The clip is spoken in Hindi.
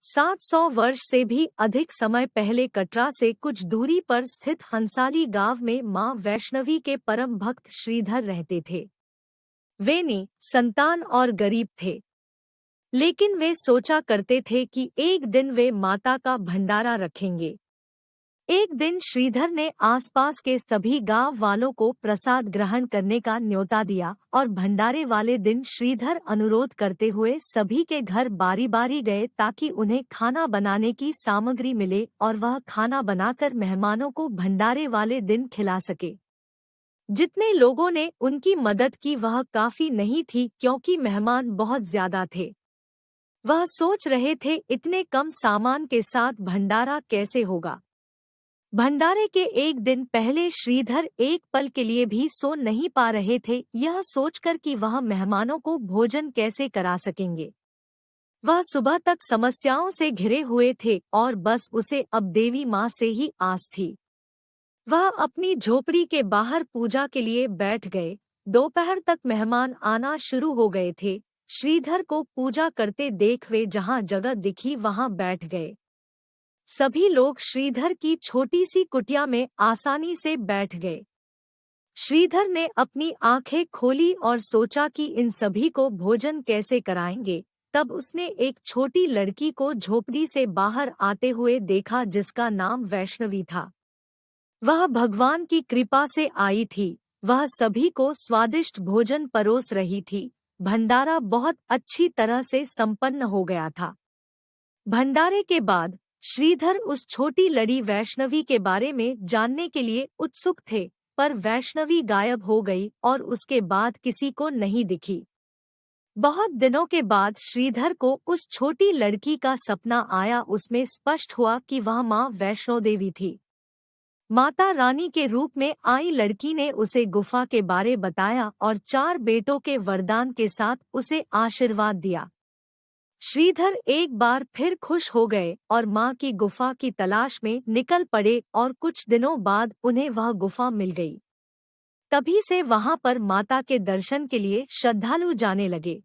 700 वर्ष से भी अधिक समय पहले कटरा से कुछ दूरी पर स्थित हंसाली गांव में मां वैष्णवी के परम भक्त श्रीधर रहते थे। वे संतान और गरीब थे, लेकिन वे सोचा करते थे कि एक दिन वे माता का भंडारा रखेंगे। एक दिन श्रीधर ने आसपास के सभी गांव वालों को प्रसाद ग्रहण करने का न्योता दिया और भंडारे वाले दिन श्रीधर अनुरोध करते हुए सभी के घर बारी बारी गए ताकि उन्हें खाना बनाने की सामग्री मिले और वह खाना बनाकर मेहमानों को भंडारे वाले दिन खिला सके। जितने लोगों ने उनकी मदद की वह काफी नहीं थी, क्योंकि मेहमान बहुत ज्यादा थे। वह सोच रहे थे इतने कम सामान के साथ भंडारा कैसे होगा। भंडारे के एक दिन पहले श्रीधर एक पल के लिए भी सो नहीं पा रहे थे, यह सोचकर कि वह मेहमानों को भोजन कैसे करा सकेंगे। वह सुबह तक समस्याओं से घिरे हुए थे और बस उसे अब देवी माँ से ही आस थी। वह अपनी झोपड़ी के बाहर पूजा के लिए बैठ गए। दोपहर तक मेहमान आना शुरू हो गए थे। श्रीधर को पूजा करते देख वे जहाँ जगह दिखी वहाँ बैठ गए। सभी लोग श्रीधर की छोटी सी कुटिया में आसानी से बैठ गए। श्रीधर ने अपनी आंखें खोली और सोचा कि इन सभी को भोजन कैसे कराएंगे। तब उसने एक छोटी लड़की को झोपड़ी से बाहर आते हुए देखा, जिसका नाम वैष्णवी था। वह भगवान की कृपा से आई थी। वह सभी को स्वादिष्ट भोजन परोस रही थी। भंडारा बहुत अच्छी तरह से संपन्न हो गया था। भंडारे के बाद श्रीधर उस छोटी लड़ी वैष्णवी के बारे में जानने के लिए उत्सुक थे, पर वैष्णवी गायब हो गई और उसके बाद किसी को नहीं दिखी। बहुत दिनों के बाद श्रीधर को उस छोटी लड़की का सपना आया। उसमें स्पष्ट हुआ कि वह मां वैष्णो देवी थी। माता रानी के रूप में आई लड़की ने उसे गुफा के बारे बताया और 4 बेटों के वरदान के साथ उसे आशीर्वाद दिया। श्रीधर एक बार फिर खुश हो गए और मां की गुफा की तलाश में निकल पड़े और कुछ दिनों बाद उन्हें वह गुफा मिल गई। तभी से वहां पर माता के दर्शन के लिए श्रद्धालु जाने लगे।